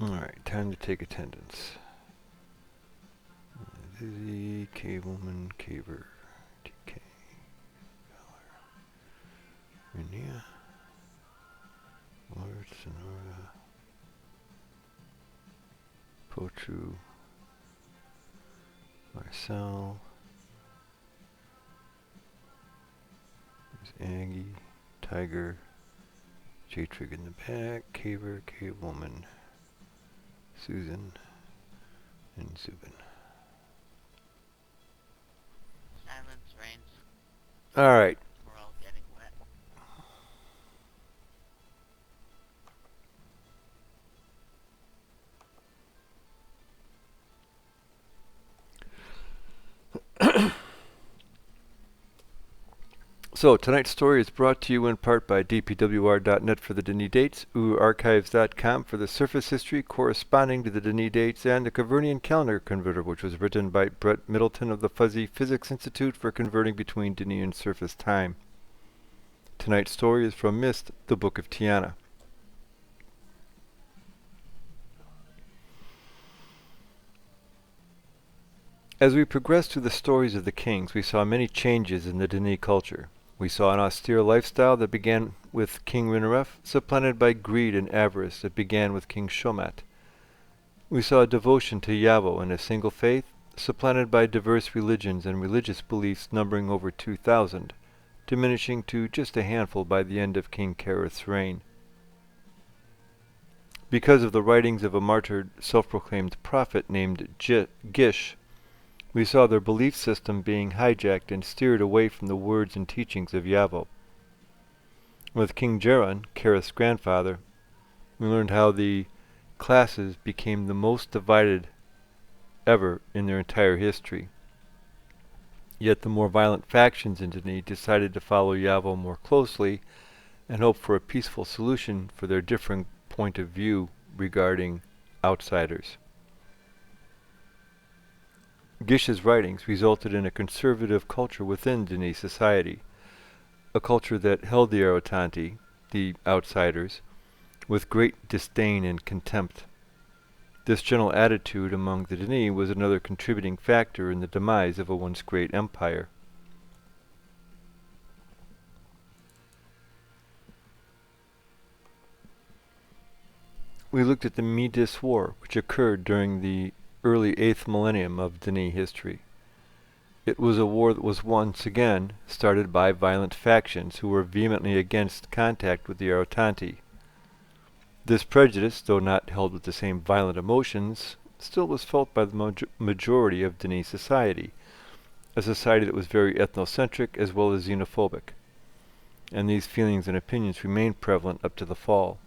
Alright, time to take attendance. Lizzie, Cavewoman, Caver, TK, Renia, Lord, Sonora, Potru, Marcel, there's Aggie, Tiger, J-Trig in the back, Caver, Cavewoman, Susan, and Zubin. Silence reigns. Alright. We're all getting wet. So, tonight's story is brought to you in part by dpwr.net for the Denis dates, uarchives.com for the surface history corresponding to the Denis dates, and the Cavernian Calendar Converter, which was written by Brett Middleton of the Fuzzy Physics Institute for converting between Denis and surface time. Tonight's story is from Mist, the Book of Tiana. As we progressed through the stories of the kings, we saw many changes in the Denis culture. We saw an austere lifestyle that began with King Rinaref, supplanted by greed and avarice that began with King Shomat. We saw a devotion to Yavo and a single faith, supplanted by diverse religions and religious beliefs numbering over 2,000, diminishing to just a handful by the end of King Kareth's reign. Because of the writings of a martyred, self-proclaimed prophet named Gish, we saw their belief system being hijacked and steered away from the words and teachings of Yavo. With King Jeron, Kareth's grandfather, we learned how the classes became the most divided ever in their entire history. Yet the more violent factions in Denis decided to follow Yavo more closely and hope for a peaceful solution for their differing point of view regarding outsiders. Gish's writings resulted in a conservative culture within Denis society, a culture that held the Arotanti, the outsiders, with great disdain and contempt. This general attitude among the Denis was another contributing factor in the demise of a once great empire. We looked at the Midis War, which occurred during the early 8th millennium of Denis history. It was a war that was once again started by violent factions who were vehemently against contact with the Arotanti. This prejudice, though not held with the same violent emotions, still was felt by the majority of Denis society, a society that was very ethnocentric as well as xenophobic, and these feelings and opinions remained prevalent up to the fall.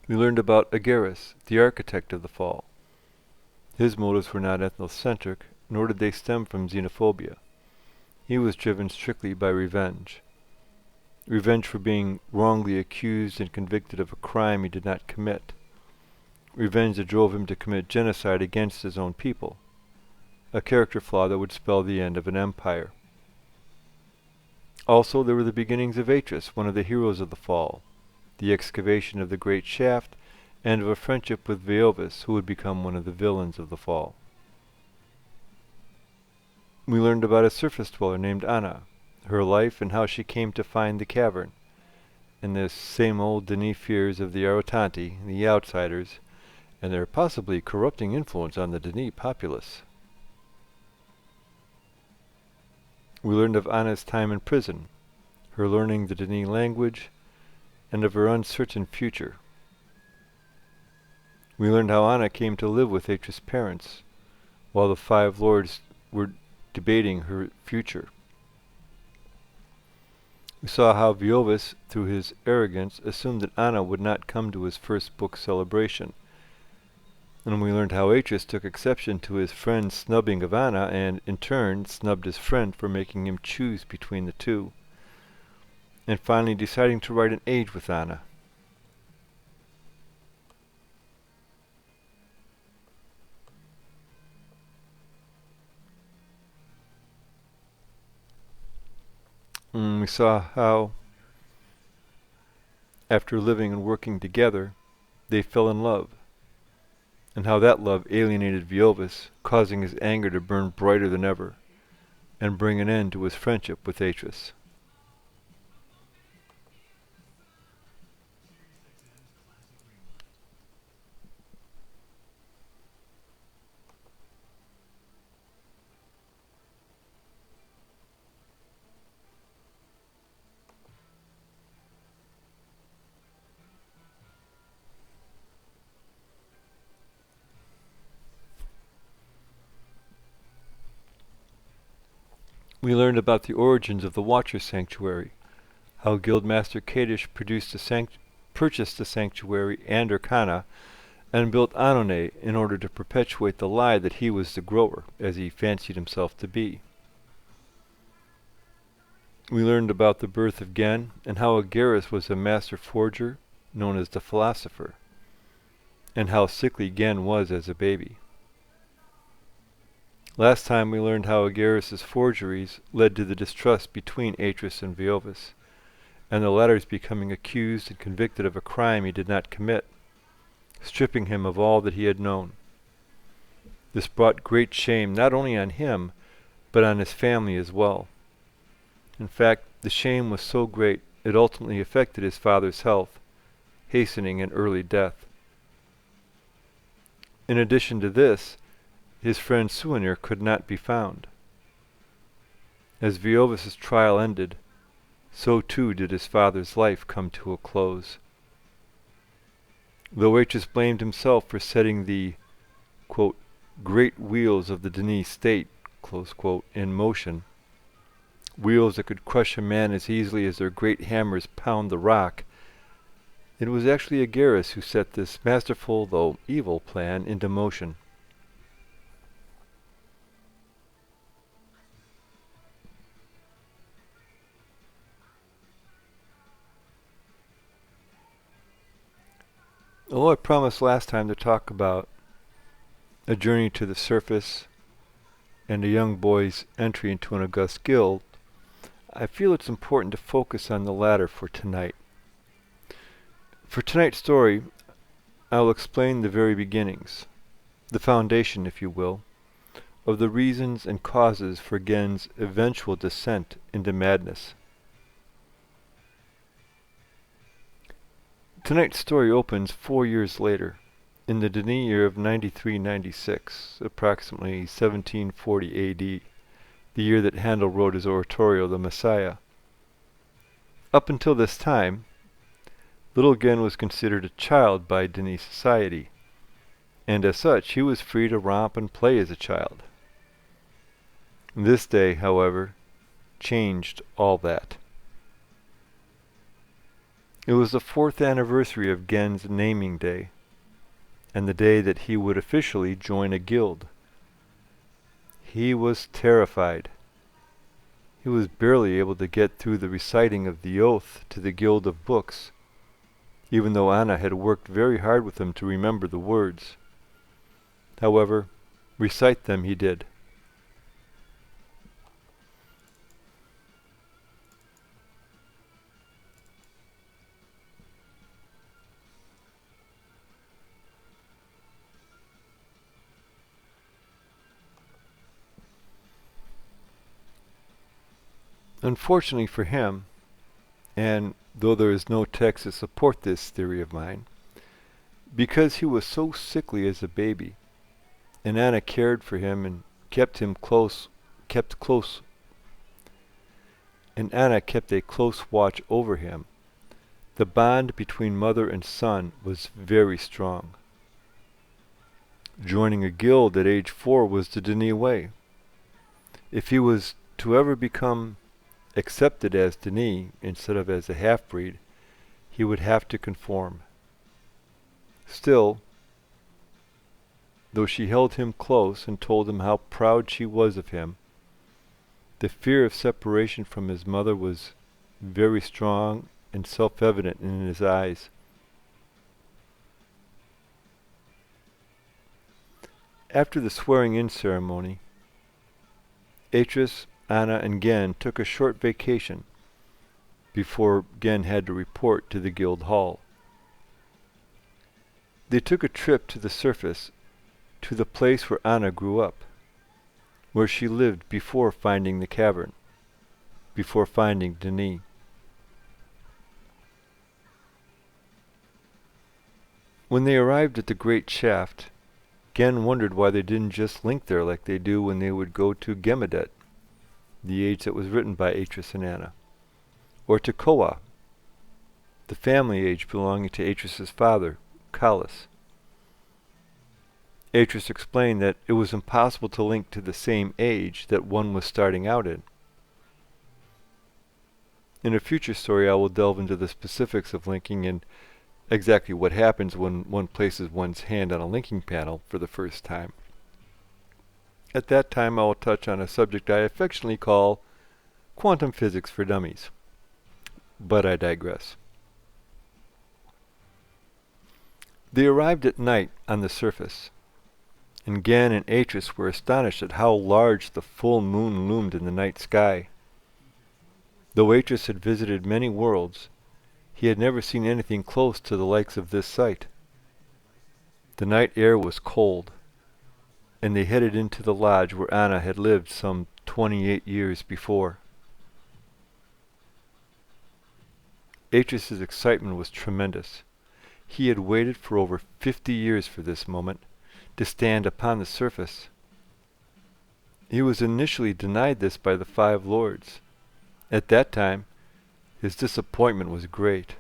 We learned about Agarus, the architect of the fall. His motives were not ethnocentric, nor did they stem from xenophobia. He was driven strictly by revenge. Revenge for being wrongly accused and convicted of a crime he did not commit. Revenge that drove him to commit genocide against his own people, a character flaw that would spell the end of an empire. Also, there were the beginnings of Atris, one of the heroes of the fall, the excavation of the great shaft, and of a friendship with Veovis, who would become one of the villains of the fall. We learned about a surface dweller named Anna, her life and how she came to find the cavern, and the same old Denis fears of the Arotanti, the outsiders, and their possibly corrupting influence on the Denis populace. We learned of Anna's time in prison, her learning the Denis language, and of her uncertain future. We learned how Anna came to live with Atris' parents, while the five lords were debating her future. We saw how Veovis, through his arrogance, assumed that Anna would not come to his first book celebration. And we learned how Atris took exception to his friend's snubbing of Anna and, in turn, snubbed his friend for making him choose between the two, and finally deciding to write an age with Anna. And we saw how, after living and working together, they fell in love, and how that love alienated Viovis, causing his anger to burn brighter than ever, and bring an end to his friendship with Atreus. We learned about the origins of the Watcher Sanctuary, how Guildmaster Kadish purchased the sanctuary and Urkana, and built Anone in order to perpetuate the lie that he was the grower, as he fancied himself to be. We learned about the birth of Gen, and how Agaris was a master forger, known as the Philosopher, and how sickly Gen was as a baby. Last time we learned how Agaris' forgeries led to the distrust between Atreus and Viovis, and the latter's becoming accused and convicted of a crime he did not commit, stripping him of all that he had known. This brought great shame not only on him, but on his family as well. In fact, the shame was so great it ultimately affected his father's health, hastening an early death. In addition to this, his friend Suanir could not be found. As Viovis' trial ended, so too did his father's life come to a close. Though Atreus blamed himself for setting the, quote, great wheels of the Denis state, close quote, in motion, wheels that could crush a man as easily as their great hammers pound the rock, it was actually Agaris who set this masterful though evil plan into motion. Although I promised last time to talk about a journey to the surface and a young boy's entry into an august guild, I feel it's important to focus on the latter for tonight. For tonight's story, I will explain the very beginnings, the foundation, if you will, of the reasons and causes for Gen's eventual descent into madness. Tonight's story opens 4 years later, in the Denis year of 93-96, approximately 1740 AD, the year that Handel wrote his oratorio, The Messiah. Up until this time, little Gen was considered a child by Denis society, and as such he was free to romp and play as a child. This day, however, changed all that. It was the 4th anniversary of Gen's naming day, and the day that he would officially join a guild. He was terrified. He was barely able to get through the reciting of the oath to the Guild of Books, even though Anna had worked very hard with him to remember the words. However, recite them he did. Unfortunately for him, and though there is no text to support this theory of mine, because he was so sickly as a baby, and Anna cared for him and kept a close watch over him, the bond between mother and son was very strong. Joining a guild at age 4 was the Denis way. If he was to ever become accepted as Denis instead of as a half-breed, he would have to conform. Still, though she held him close and told him how proud she was of him, the fear of separation from his mother was very strong and self-evident in his eyes. After the swearing-in ceremony, Atreus, Anna, and Gen took a short vacation before Gen had to report to the guild hall. They took a trip to the surface, to the place where Anna grew up, where she lived before finding the cavern, before finding Denis. When they arrived at the great shaft, Gen wondered why they didn't just link there like they do when they would go to Gemedet, the age that was written by Atris and Anna, or to Koa, the family age belonging to Atris's father, Kalus. Atris explained that it was impossible to link to the same age that one was starting out in. In a future story I will delve into the specifics of linking and exactly what happens when one places one's hand on a linking panel for the first time. At that time I will touch on a subject I affectionately call quantum physics for dummies. But I digress. They arrived at night on the surface, and Gen and Atris were astonished at how large the full moon loomed in the night sky. Though Atris had visited many worlds, he had never seen anything close to the likes of this sight. The night air was cold, and they headed into the lodge where Anna had lived some 28 years before. Atris's excitement was tremendous. He had waited for over 50 years for this moment, to stand upon the surface. He was initially denied this by the five lords. At that time, his disappointment was great.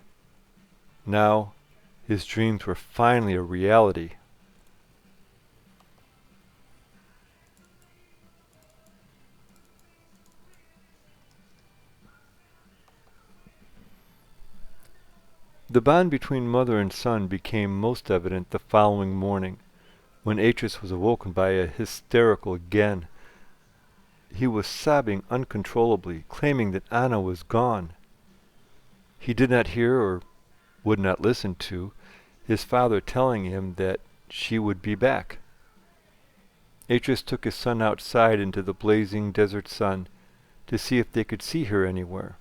Now, his dreams were finally a reality. The bond between mother and son became most evident the following morning, when Atris was awoken by a hysterical Gen. He was sobbing uncontrollably, claiming that Anna was gone. He did not hear, or would not listen to, his father telling him that she would be back. Atris took his son outside into the blazing desert sun to see if they could see her anywhere.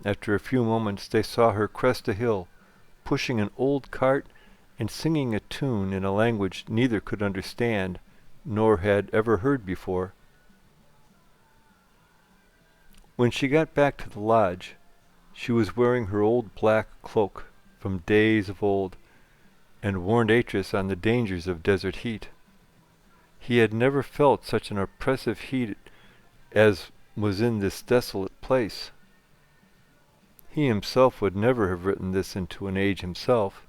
After a few moments they saw her crest a hill, pushing an old cart and singing a tune in a language neither could understand nor had ever heard before. When she got back to the lodge, she was wearing her old black cloak from days of old, and warned Atris on the dangers of desert heat. He had never felt such an oppressive heat as was in this desolate place. He himself would never have written this into an age himself,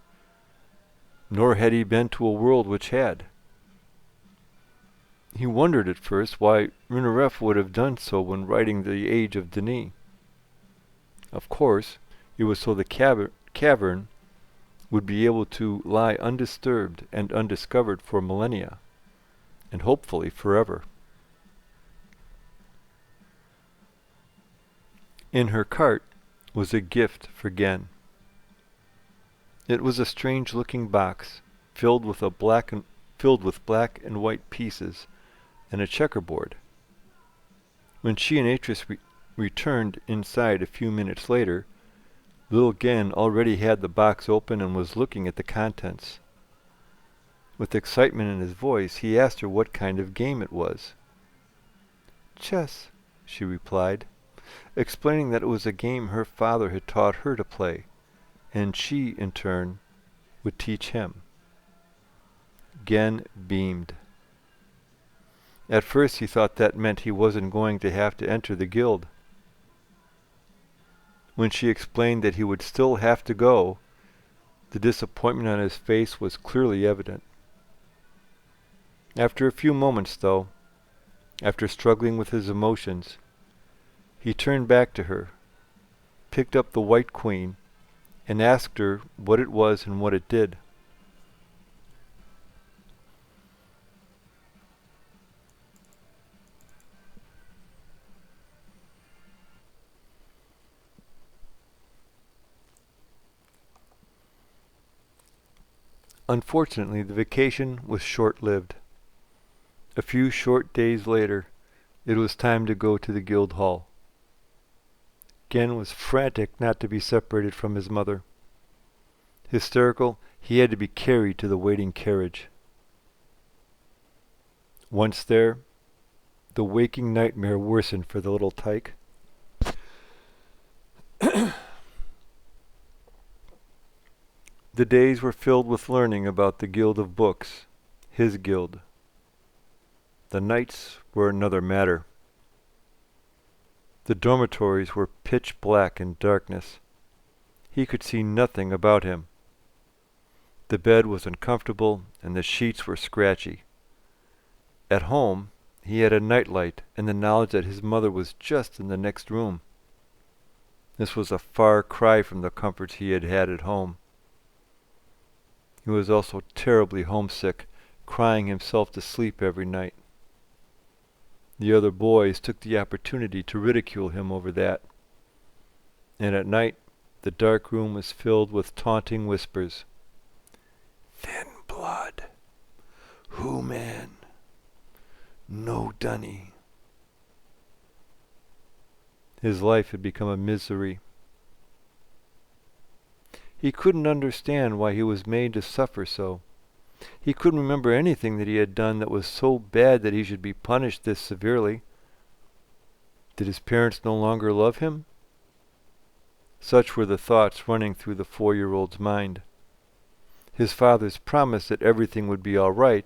nor had he been to a world which had. He wondered at first why Rinaref would have done so when writing the age of Denis. Of course, it was so the cavern would be able to lie undisturbed and undiscovered for millennia, and hopefully forever. In her cart was a gift for Gen. It was a strange-looking box filled with black and white pieces and a checkerboard. When she and Atris returned inside a few minutes later, little Gen already had the box open and was looking at the contents. With excitement in his voice, he asked her what kind of game it was. "Chess," she replied, explaining that it was a game her father had taught her to play, and she, in turn, would teach him. Gen beamed. At first he thought that meant he wasn't going to have to enter the guild. When she explained that he would still have to go, the disappointment on his face was clearly evident. After a few moments, though, after struggling with his emotions, he turned back to her, picked up the White Queen, and asked her what it was and what it did. Unfortunately, the vacation was short-lived. A few short days later, it was time to go to the guild hall. Gen was frantic not to be separated from his mother. Hysterical, he had to be carried to the waiting carriage. Once there, the waking nightmare worsened for the little tyke. The days were filled with learning about the guild of books, his guild. The nights were another matter. The dormitories were pitch black in darkness. He could see nothing about him. The bed was uncomfortable and the sheets were scratchy. At home, he had a nightlight and the knowledge that his mother was just in the next room. This was a far cry from the comforts he had had at home. He was also terribly homesick, crying himself to sleep every night. The other boys took the opportunity to ridicule him over that. And at night, the dark room was filled with taunting whispers. Thin blood. Who man? No dunny. His life had become a misery. He couldn't understand why he was made to suffer so. He couldn't remember anything that he had done that was so bad that he should be punished this severely. Did his parents no longer love him? Such were the thoughts running through the 4-year-old's mind. His father's promise that everything would be all right,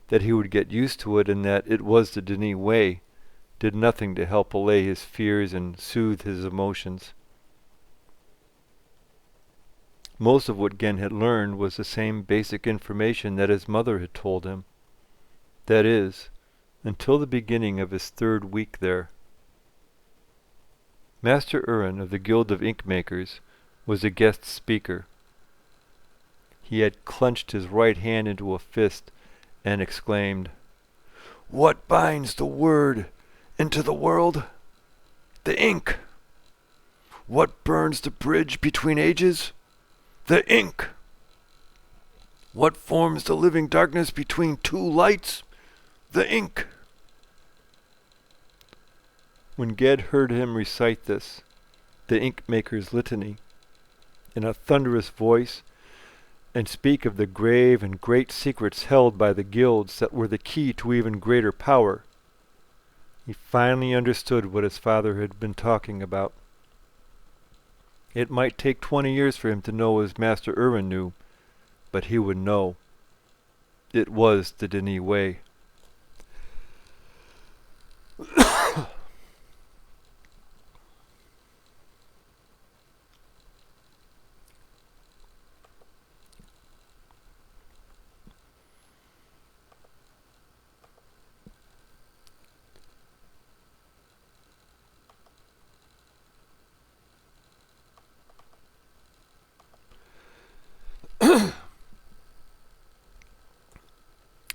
that he would get used to it, and that it was the Denis way, did nothing to help allay his fears and soothe his emotions. Most of what Gen had learned was the same basic information that his mother had told him. That is, until the beginning of his 3rd week there. Master Urin of the Guild of Ink Makers was a guest speaker. He had clenched his right hand into a fist and exclaimed, "What binds the word into the world? The ink. What burns the bridge between ages? The ink. What forms the living darkness between 2 lights? The ink." When Ged heard him recite this, the ink maker's litany, in a thunderous voice, and speak of the grave and great secrets held by the guilds that were the key to even greater power, he finally understood what his father had been talking about. It might take 20 years for him to know as Master Urin knew, but he would know. It was the Denis way.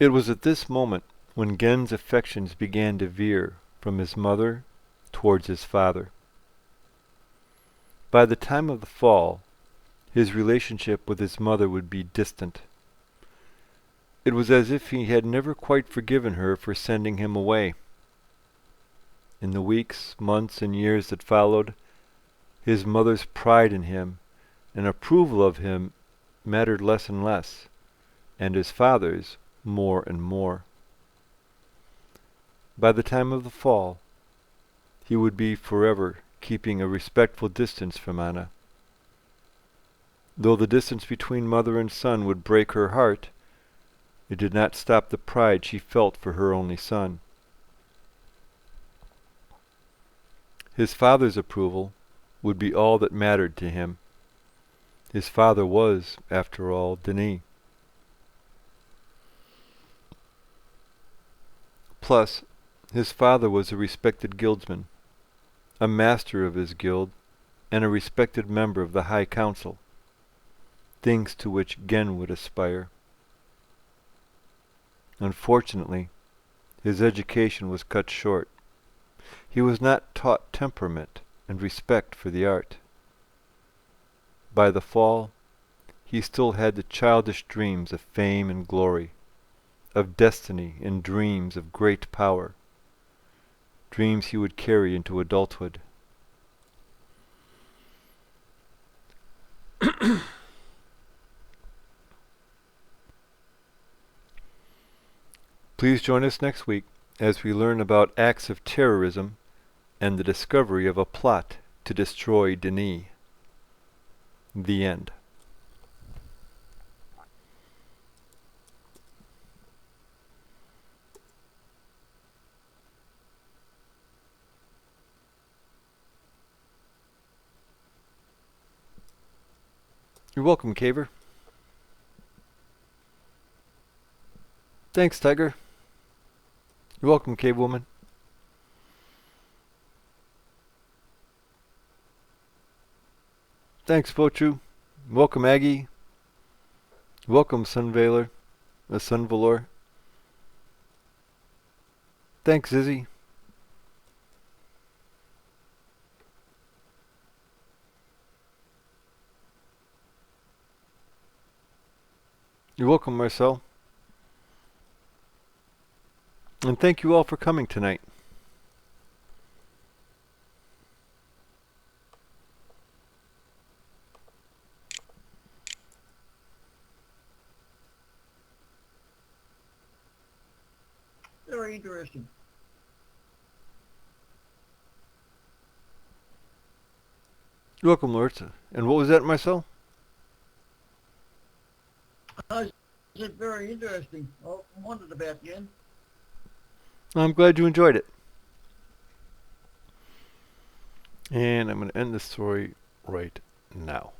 It was at this moment when Gen's affections began to veer from his mother towards his father. By the time of the fall, his relationship with his mother would be distant. It was as if he had never quite forgiven her for sending him away. In the weeks, months, and years that followed, his mother's pride in him and approval of him mattered less and less, and his father's more and more. By the time of the fall, he would be forever keeping a respectful distance from Anna. Though the distance between mother and son would break her heart, it did not stop the pride she felt for her only son. His father's approval would be all that mattered to him. His father was, after all, Denis. Plus, his father was a respected guildsman, a master of his guild, and a respected member of the High Council, things to which Gen would aspire. Unfortunately, his education was cut short. He was not taught temperament and respect for the art. By the fall, he still had the childish dreams of fame and glory, of destiny and dreams of great power, dreams he would carry into adulthood. Please join us next week as we learn about acts of terrorism and the discovery of a plot to destroy Denis. The end. You're welcome, Caver. Thanks, Tiger. You're welcome, Cave Woman. Thanks, Fochu. Welcome, Aggie. Welcome, Sunvalor. Sunvalor. Thanks, Izzy. You're welcome, Marcel. And thank you all for coming tonight. Very interesting. You're welcome, Lord. And what was that, Marcel? I said very interesting. I wondered about the end. I'm glad you enjoyed it. And I'm going to end the story right now.